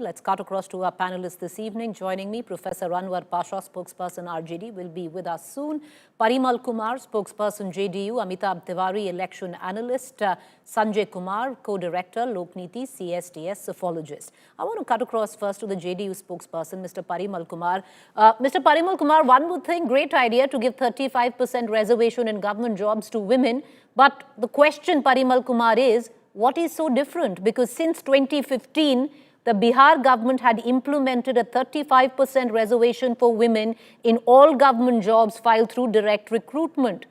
Let's cut across to our panelists this evening. Joining me, Professor Anwar Pasha, spokesperson RJD, will be with us soon. Parimal Kumar, spokesperson JDU. Amitabh Tiwari, election analyst. Sanjay Kumar, co-director, Lokniti, CSDS, psephologist. I want to cut across first to the JDU spokesperson, Mr. Parimal Kumar. Mr. Parimal Kumar, one would think great idea to give 35% reservation in government jobs to women. But the question, Parimal Kumar, is what is so different? Because since 2015, the Bihar government had implemented a 35% reservation for women in all government jobs filed through direct recruitment.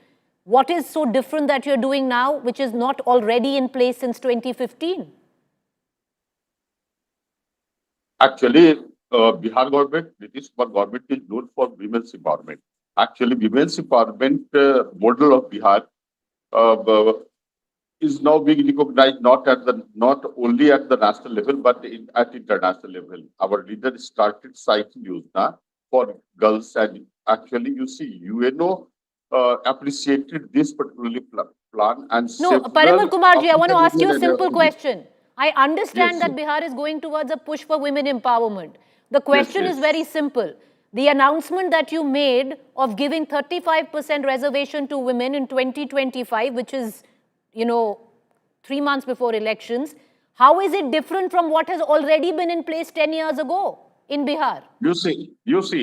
What is so different that you're doing now, which is not already in place since 2015? Actually, Bihar government, Nitish Kumar government is known for women's empowerment. Actually, women's empowerment model of Bihar is now being recognized not only at the national level but at international level. Our leader started citing Yojana for girls, and actually you see UNO appreciated this particularly plan. And no, Parimal Kumarji, I want to ask you a simple question. I understand that Bihar is going towards a push for women empowerment. The question is very simple. The announcement that you made of giving 35% reservation to women in 2025, which is, 3 months before elections, how is it different from what has already been in place 10 years ago in Bihar? You see,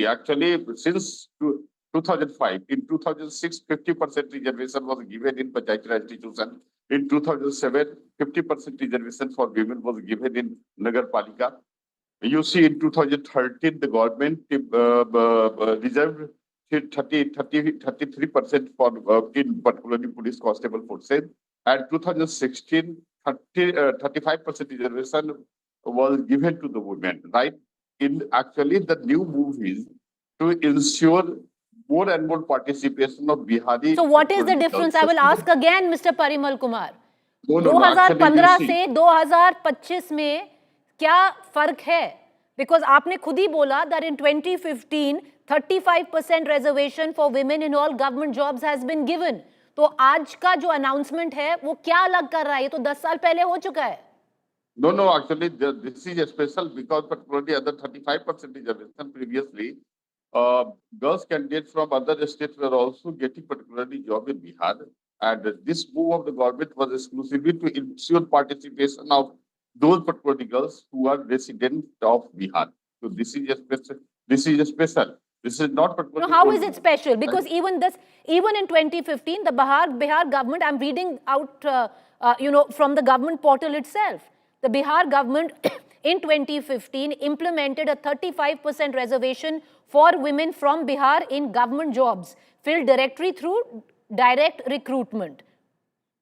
actually, since 2005, in 2006, 50% reservation was given in Panchayat Raj institution. In 2007, 50% reservation for women was given in Nagar Palika. You see, in 2013, the government reserved 33% for in particularly police constable forces. And 2016, 35% reservation was given to the women, right? Actually, the new move is to ensure more and more participation of Bihari. So what is the difference? I will ask again, Mr. Parimal Kumar. 2015 से 2025 में क्या फर्क है? Because आपने खुद ही बोला that in 2015 35% reservation for women in all government jobs has been given. तो आज का जो announcement है वो क्या अलग कर रहा है? ये तो 10 साल पहले हो चुका है. No, actually this is special because particularly other 35% reservation previously, girls candidates from other states were also getting particularly job in Bihar, and this move of the government was exclusively to ensure participation of those particular girls who are resident of Bihar. So this is a special. This is not particularly. No, how is it special? Because even in 2015, the Bihar government, I'm reading out, from the government portal itself. The Bihar government in 2015 implemented a 35% reservation for women from Bihar in government jobs, filled directly through direct recruitment.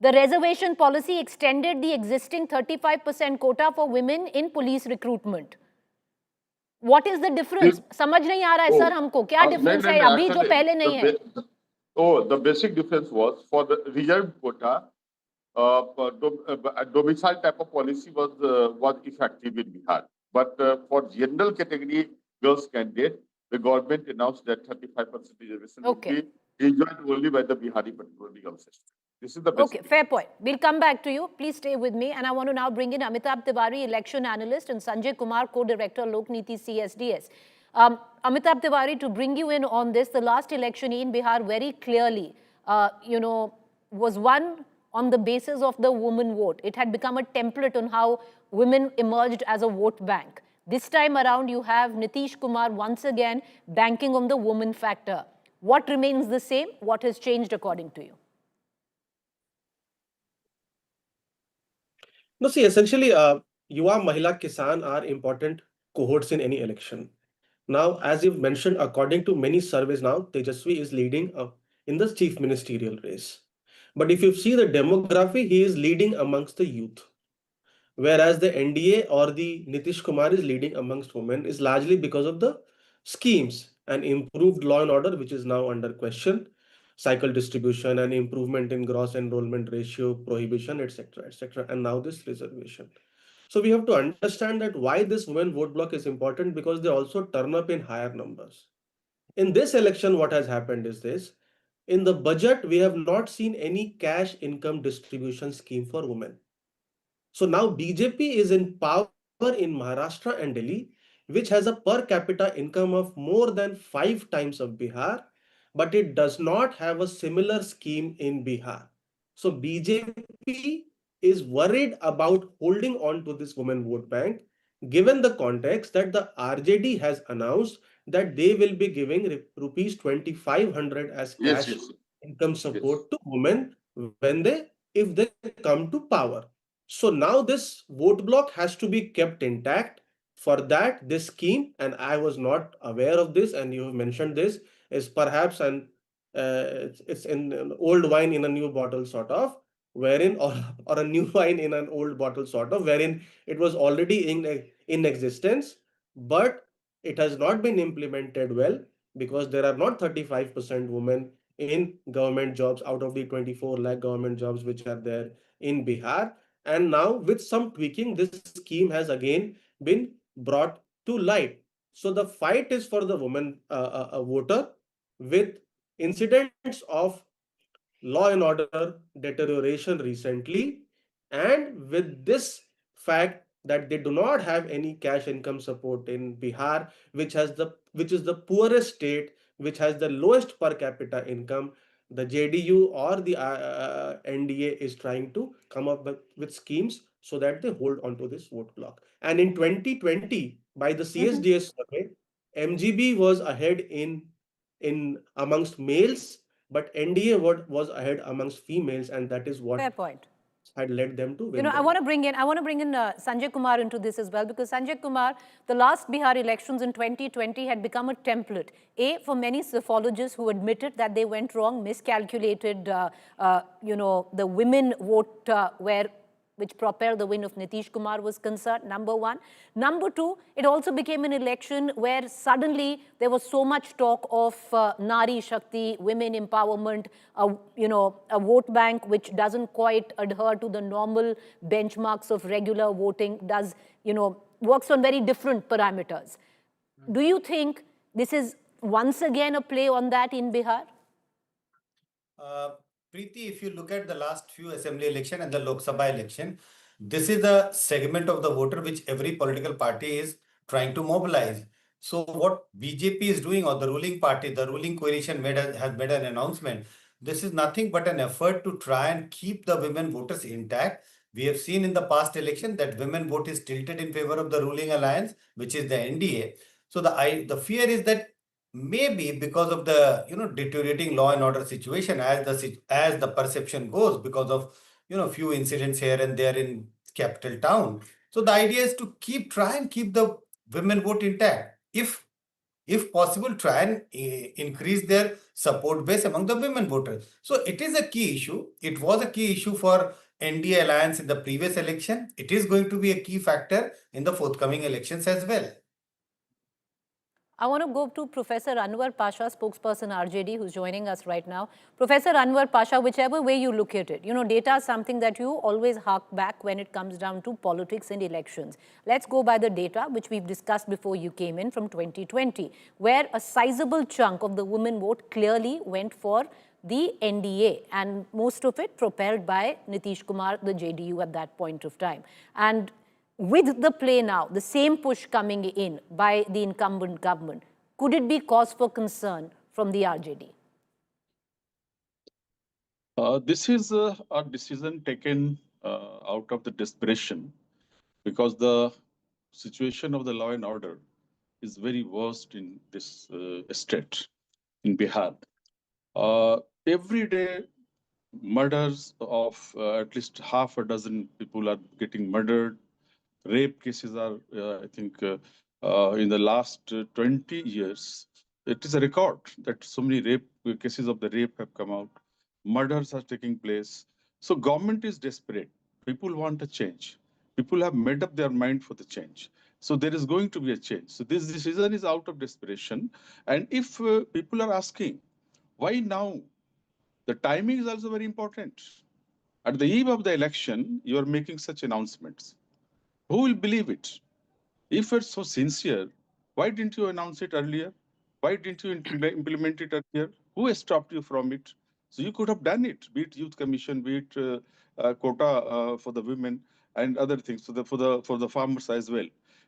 The reservation policy extended the existing 35% quota for women in police recruitment. What is the difference? समझ नहीं आ रहा है sir हमको क्या difference है अभी जो पहले नहीं है? The basic difference was for the reserved quota, domicile type of policy was effective in Bihar. But for general category girls candidate, the government announced that 35% reservation will be enjoyed only by the Bihari particularly girls. This is the basic. Okay, fair point. We'll come back to you. Please stay with me. And I want to now bring in Amitabh Tiwari, election analyst, and Sanjay Kumar, co-director, Lokniti, CSDS. Amitabh Tiwari, to bring you in on this, the last election in Bihar very clearly, was won on the basis of the woman vote. It had become a template on how women emerged as a vote bank. This time around, you have Nitish Kumar once again banking on the woman factor. What remains the same? What has changed according to you? No, see, essentially, Yuva Mahila Kisan are important cohorts in any election. Now, as you've mentioned, according to many surveys now, Tejasvi is leading in the chief ministerial race. But if you see the demography, he is leading amongst the youth. Whereas the NDA or the Nitish Kumar is leading amongst women is largely because of the schemes and improved law and order, which is now under question, cycle distribution and improvement in gross enrollment ratio, prohibition, etc., and now this reservation. So we have to understand that why this women vote block is important, because they also turn up in higher numbers. In this election, what has happened is this: in the budget, we have not seen any cash income distribution scheme for women. So now BJP is in power in Maharashtra and Delhi, which has a per capita income of more than 5 times of Bihar, but it does not have a similar scheme in Bihar. So BJP is worried about holding on to this women vote bank, given the context that the RJD has announced that they will be giving rupees 2,500 as Yes, cash yes, income yes. support to women when if they come to power. So now this vote block has to be kept intact. For that, this scheme, and I was not aware of this, and you have mentioned this, is perhaps it's in an old wine in a new bottle sort of, wherein or a new wine in an old bottle sort of, wherein it was already in existence, but it has not been implemented well because there are not 35% women in government jobs out of the 24 lakh government jobs which are there in Bihar. And now, with some tweaking, this scheme has again been brought to light. So the fight is for the woman voter, with incidents of law and order deterioration recently, and with this fact that they do not have any cash income support in Bihar, which is the poorest state, which has the lowest per capita income. The JDU or the NDA is trying to come up with schemes so that they hold on to this vote block. And in 2020, by the CSDS survey, MGB was ahead in amongst males, but NDA was ahead amongst females, and that is what Fair point. had led them to You win know, the I want to vote. bring in Sanjay Kumar into this as well, because Sanjay Kumar, the last Bihar elections in 2020 had become a template. For many psephologists who admitted that they went wrong, miscalculated, the women vote which propelled the win of Nitish Kumar was concerned, number one. Number two, it also became an election where suddenly there was so much talk of nari, shakti, women empowerment, a vote bank which doesn't quite adhere to the normal benchmarks of regular voting, works on very different parameters. Do you think this is once again a play on that in Bihar? Preeti, if you look at the last few assembly election and the Lok Sabha election, this is the segment of the voter which every political party is trying to mobilize. So what BJP is doing, or the ruling party, the ruling coalition has made an announcement. This is nothing but an effort to try and keep the women voters intact. We have seen in the past election that women vote is tilted in favor of the ruling alliance, which is the NDA. So the fear is that maybe because of the deteriorating law and order situation, as the perception goes, because of few incidents here and there in capital town. So the idea is to try and keep the women vote intact. If possible, try and increase their support base among the women voters. So it is a key issue. It was a key issue for NDA alliance in the previous election. It is going to be a key factor in the forthcoming elections as well. I want to go to Professor Anwar Pasha, spokesperson RJD, who's joining us right now. Professor Anwar Pasha, whichever way you look at it, data is something that you always hark back when it comes down to politics and elections. Let's go by the data, which we've discussed before you came in, from 2020, where a sizable chunk of the women vote clearly went for the NDA, and most of it propelled by Nitish Kumar, the JDU at that point of time. And with the play now, the same push coming in by the incumbent government, could it be cause for concern from the RJD? This is a decision taken out of the desperation, because the situation of the law and order is very worst in this state, in Bihar. Every day, murders of at least half a dozen people are getting murdered. Rape cases are, I think, in the last 20 years, it is a record that so many rape cases of the rape have come out. Murders are taking place. So government is desperate. People want a change. People have made up their mind for the change. So there is going to be a change. So this decision is out of desperation. And if people are asking, why now? The timing is also very important. At the eve of the election, you are making such announcements. Who will believe it? If it's so sincere, why didn't you announce it earlier? Why didn't you implement it earlier? Who has stopped you from it? So you could have done it, be it youth commission, be it quota for the women. and other things for the farmers as well.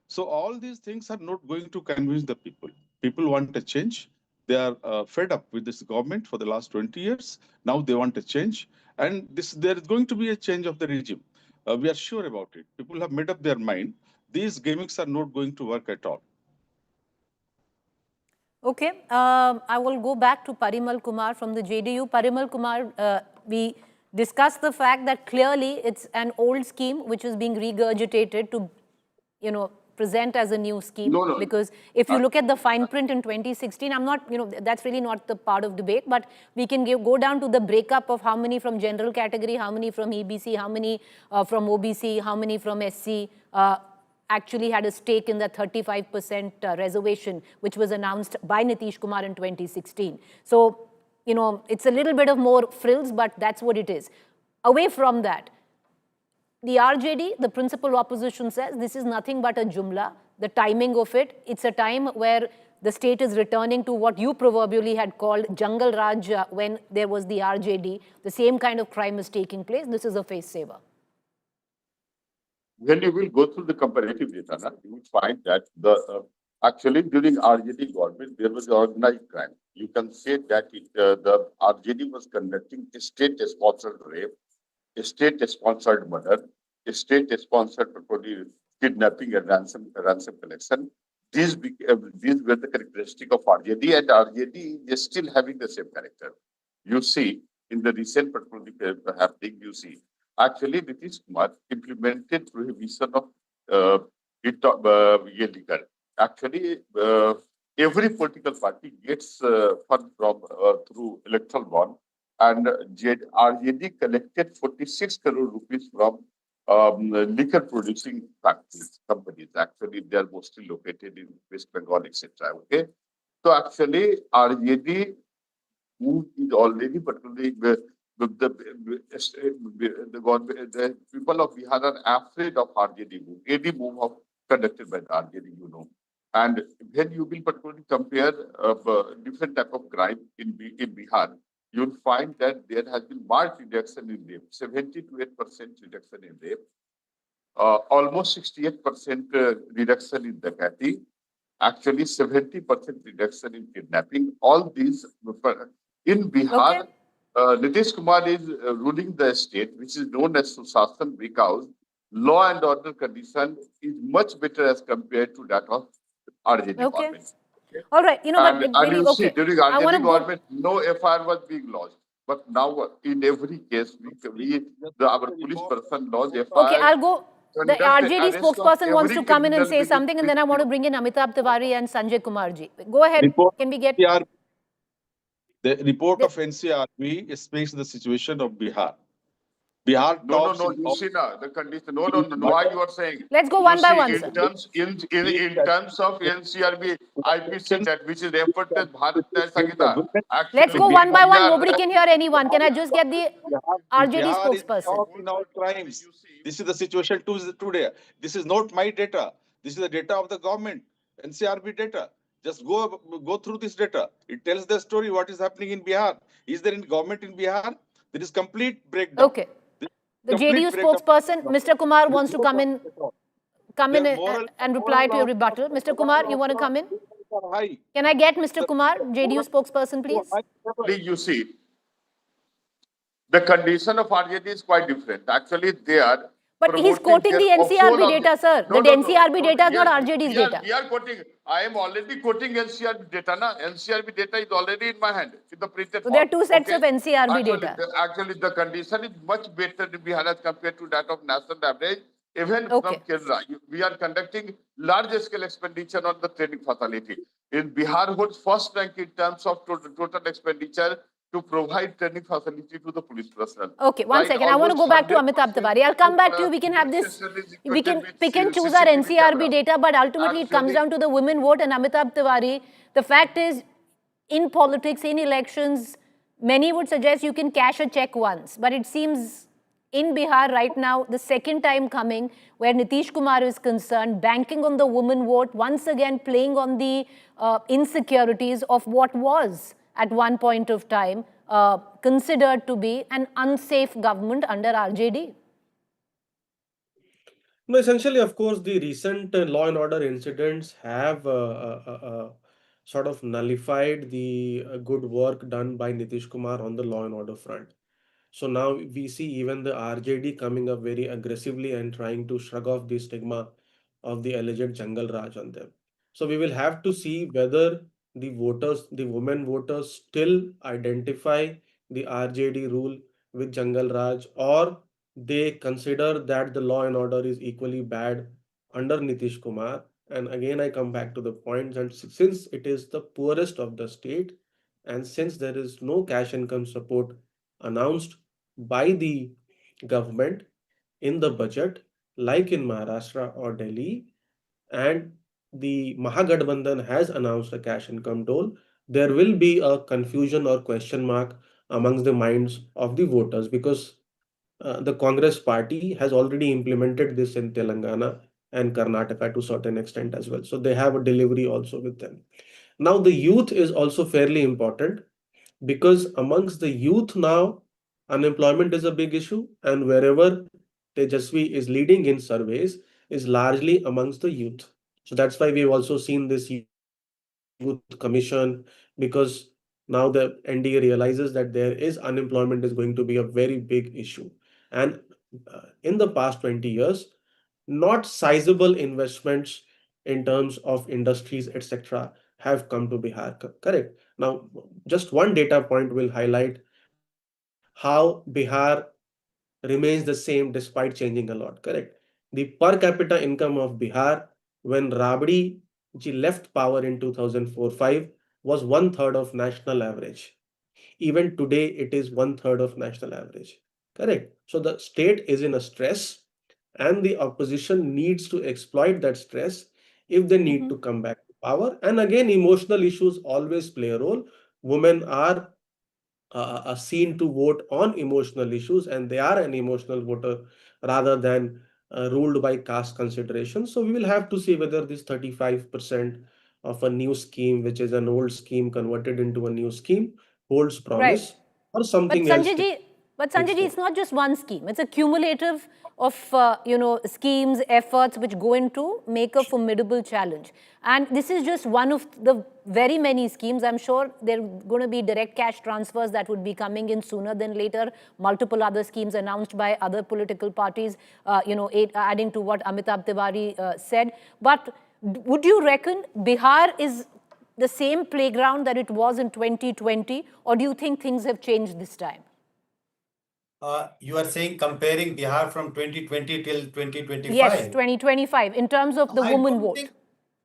So all these things are not going to convince the people. People want a change. They are fed up with this government for the last 20 years. Now they want a change, and there is going to be a change of the regime. We are sure about it. People have made up their mind. These gimmicks are not going to work at all. Okay, I will go back to Parimal Kumar from the JDU. Parimal Kumar, we discussed the fact that clearly it's an old scheme which is being regurgitated to, present as a new scheme. No, no. Because if you look at the fine print in 2016, I'm not, that's really not the part of debate, but we can go down to the breakup of how many from general category, how many from EBC, how many from OBC, how many from SC, actually had a stake in the 35% reservation, which was announced by Nitish Kumar in 2016. So, it's a little bit of more frills, but that's what it is. Away from that, the RJD, the principal opposition, says this is nothing but a jumla. The timing of it, it's a time where the state is returning to what you proverbially had called Jungle Raj when there was the RJD. The same kind of crime is taking place. This is a face saver. When you will go through the comparative data, you will find that actually during RJD government, there was organized crime. You can say that the RJD was conducting a state-sponsored rape, a state-sponsored murder, a state-sponsored kidnapping and ransom collection. These were the characteristics of RJD, and RJD is still having the same character. You see, in the recent happening, you see, actually, Nitish Kumar implemented prohibition of liquor. Actually, every political party gets fund from through electoral bond, and RJD collected 46 crore rupees from liquor producing companies. Actually, they are mostly located in West Bengal, etc. Okay, so actually, RJD move is already particularly the people of Bihar are afraid of RJD move. Any move conducted by the RJD, And when you will particularly compare different type of crime in Bihar, you'll find that there has been marked reduction in rape, 70 to 8% reduction in rape, almost 68% reduction in dacoity, actually 70% reduction in kidnapping. All these in Bihar. Okay. Nitish Kumar is ruling the state, which is known as Susashan, because law and order condition is much better as compared to that of RJD government. Okay. All right, and you see, during RJD government, no FIR was being lodged. But now, in every case, our police person lodged FIR. Okay, I'll go. The RJD spokesperson wants to come in and say something, and then I want to bring in Amitabh Tiwari and Sanjay Kumarji. Go ahead. Can we get... The report of NCRB speaks the situation of Bihar. Bihar No, you see now the condition. No, why you are saying? Let's go one by one, in sir. terms of NCRB, IPC, that which is referred as Bharat Sanghita. Let's go one by one. Nobody can hear anyone. Can I just get the RJD spokesperson? In all crimes. This is the situation today. This is not my data. This is the data of the government, NCRB data. Just go through this data. It tells the story what is happening in Bihar. Is there any government in Bihar? There is complete breakdown. Okay. The JDU spokesperson, Mr. Kumar, wants to come in and reply to your rebuttal. Mr. Kumar, you want to come in? Can I get Mr. Kumar, JDU spokesperson, please? Please, you see, the condition of RJD is quite different. Actually, they are. But he's quoting the NCRB data, sir. The NCRB data is not RJD's data. We are quoting. I am already quoting NCRB data. NCRB data is already in my hand. In the printed So there are two sets of NCRB data. Actually, the condition is much better in Bihar as compared to that of national average. Even from Kerala, we are conducting large-scale expenditure on the training facility. In Bihar, holds first rank in terms of total expenditure to provide training facility to the police personnel. Okay, one second. I want to go back to Amitabh Tiwari. I'll come back to you. We can have this. We can pick and choose our NCRB data, but ultimately it comes down to the women vote. And Amitabh Tiwari, the fact is, in politics, in elections, many would suggest you can cash a check once. But it seems in Bihar right now, the second time coming, where Nitish Kumar is concerned, banking on the women vote, once again playing on the insecurities of what was at one point of time considered to be an unsafe government under RJD. No, essentially, of course, the recent law and order incidents have sort of nullified the good work done by Nitish Kumar on the law and order front. So now we see even the RJD coming up very aggressively and trying to shrug off the stigma of the alleged Jungle Raj on them. So we will have to see whether the voters, the women voters, still identify the RJD rule with Jungle Raj, or they consider that the law and order is equally bad under Nitish Kumar. And again, I come back to the point that since it is the poorest of the state, and since there is no cash income support announced by the government in the budget, like in Maharashtra or Delhi, and the Mahagathbandhan has announced a cash income dole, there will be a confusion or question mark amongst the minds of the voters, because the Congress party has already implemented this in Telangana and Karnataka to certain extent as well. So they have a delivery also with them. Now, the youth is also fairly important, because amongst the youth now, unemployment is a big issue, and wherever Tejasvi is leading in surveys is largely amongst the youth. So that's why we've also seen this youth commission, because now the NDA realizes that there is unemployment is going to be a very big issue. And in the past 20 years, not sizable investments in terms of industries, etc., have come to Bihar. Correct. Now, just one data point will highlight how Bihar remains the same despite changing a lot. Correct. The per capita income of Bihar when Rabdi ji left power in 2004-5 was one third of national average. Even today, it is one third of national average. Correct. So the state is in a stress, and the opposition needs to exploit that stress if they need to come back to power. And again, emotional issues always play a role. Women are seen to vote on emotional issues, and they are an emotional voter rather than ruled by caste consideration. So we will have to see whether this 35% of a new scheme, which is an old scheme converted into a new scheme, holds Right. promise, or But something else Sanjay ji, takes it's hold. not just one scheme. It's a cumulative of schemes, efforts which go into make a formidable challenge. And this is just one of the very many schemes. I'm sure there are going to be direct cash transfers that would be coming in sooner than later. Multiple other schemes announced by other political parties, adding to what Amitabh Tiwari said. But would you reckon Bihar is the same playground that it was in 2020, or do you think things have changed this time? You are saying comparing Bihar from 2020 till 2025? Yes, 2025, in terms of the I woman don't vote. think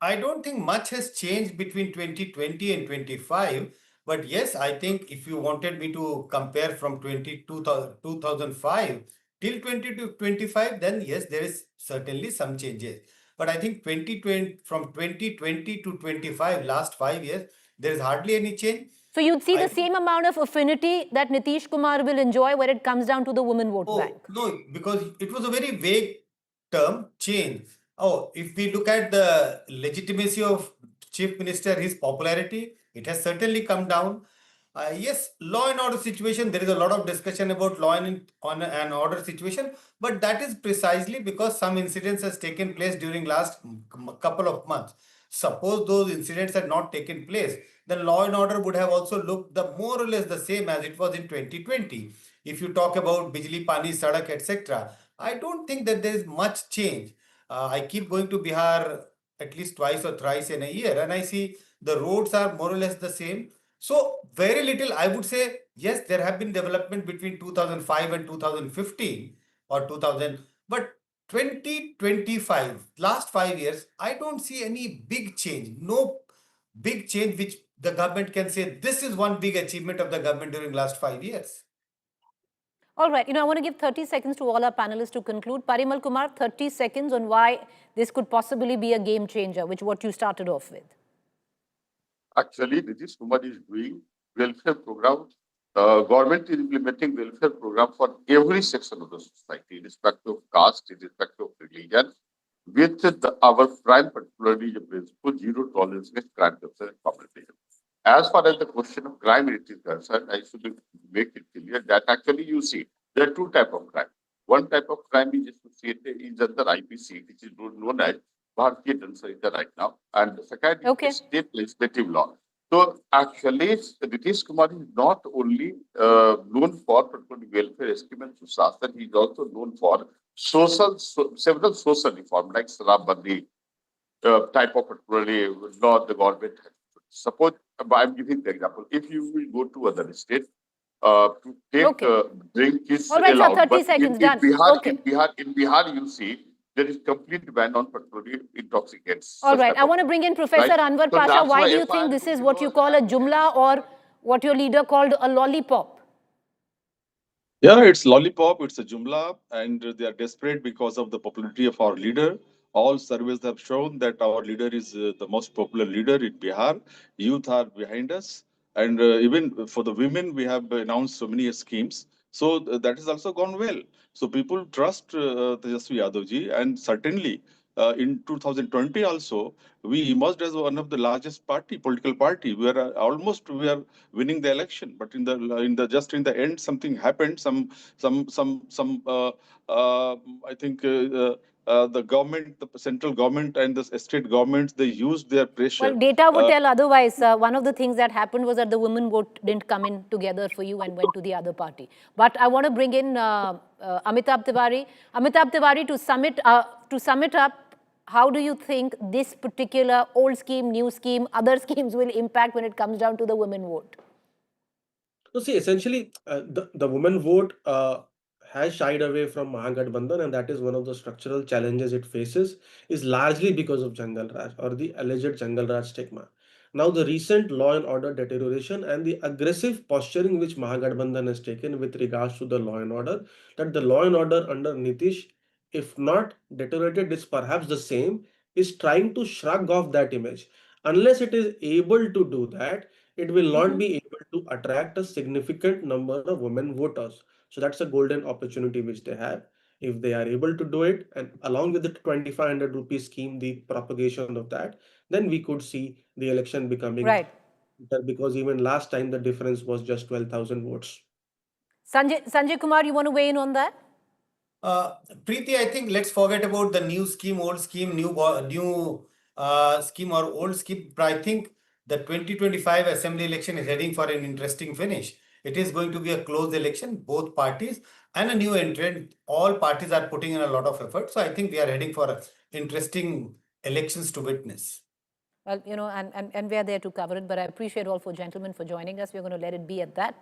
I don't think much has changed between 2020 and 25. But yes, I think if you wanted me to compare from 2005 till 2025, then yes, there is certainly some changes. But I think 2020 from 2020 to 25, last 5 years, there is hardly any change. So you'd see I the think same amount of affinity that Nitish Kumar will enjoy when it comes down to the woman vote bank. Oh, no, because it was a very vague term, change. Oh, if we look at the legitimacy of Chief Minister, his popularity, it has certainly come down. Yes, law and order situation, there is a lot of discussion about law and on an order situation, but that is precisely because some incidents has taken place during last couple of months. Suppose those incidents had not taken place, then law and order would have also looked the more or less the same as it was in 2020. If you talk about Bijli, Pani, Sadak, etc., I don't think that there is much change. I keep going to Bihar at least twice or thrice in a year, and I see the roads are more or less the same. So very little, I would say, yes, there have been development between 2005 and 2015 or 2000, but 2025, last 5 years, I don't see any big change. No big change which the government can say this is one big achievement of the government during last 5 years. All right, I want to give 30 seconds to all our panelists to conclude. Parimal Kumar, 30 seconds on why this could possibly be a game changer, which what you started off with. Actually, Nitish Kumar is doing welfare program. Government is implementing welfare program for every section of the society, irrespective of caste, irrespective of religion, with our prime particularly the principle zero tolerance against crime, corruption, and competition. As far as the question of crime rate is concerned, I should make it clear that actually you see there are two types of crime. One type of crime is just seat is under IPC, which is known as Bharatiya Jan Sanghita right now, and the second Okay. is state legislative law. So actually, Nitish Kumar is not only known for particularly welfare scheme and Sushasana, he is also known for several social reform like Sharabandi type of particularly law the government has. Suppose, I'm giving the example, if you will go to other state, to take Okay. drink is All right, sir, allowed. 30 But seconds, in done. Bihar, Okay. in Bihar, you see there is complete ban on particularly intoxicants. All such right. type I of want to bring in Professor right? Anwar So Pasha. that's Why why do you FIR think this is should what be you known call a as- jumla, or what your leader called a lollipop? Yeah, it's lollipop, it's a jumla, and they are desperate because of the popularity of our leader. All surveys have shown that our leader is the most popular leader in Bihar. Youth are behind us. And even for the women, we have announced so many schemes. So that has also gone well. So people trust Tejasvi Yadavji, and certainly in 2020 also, we emerged as one of the largest political party. We are winning the election, but in the end, something happened. I think the government, the central government and the state governments, they used their pressure. Well, data would tell otherwise. One of the things that happened was that the women vote didn't come in together for you and went to the other party. But I want to bring in Amitabh Tiwari. Amitabh Tiwari, to sum it up, how do you think this particular old scheme, new scheme, other schemes will impact when it comes down to the women vote? So see, essentially, the women vote has shied away from Mahagathbandhan, and that is one of the structural challenges it faces, is largely because of Jangal Raj or the alleged Jangal Raj stigma. Now, the recent law and order deterioration and the aggressive posturing which Mahagathbandhan has taken with regards to the law and order, that the law and order under Nitish, if not deteriorated, is perhaps the same, is trying to shrug off that image. Unless it is able to do that, it will not be able to attract a significant number of women voters. So that's a golden opportunity which they have. If they are able to do it, and along with the 2500 rupee scheme, the propagation of that, then we could see the election becoming Right. better, because even last time the difference was just 12,000 votes. Sanjay Kumar, you want to weigh in on that? Preeti, I think let's forget about the new scheme, old scheme, new scheme or old scheme. But I think the 2025 assembly election is heading for an interesting finish. It is going to be a close election, both parties and a new entrant. All parties are putting in a lot of effort. So I think we are heading for interesting elections to witness. Well, and we are there to cover it, but I appreciate all four gentlemen for joining us. We're going to let it be at that.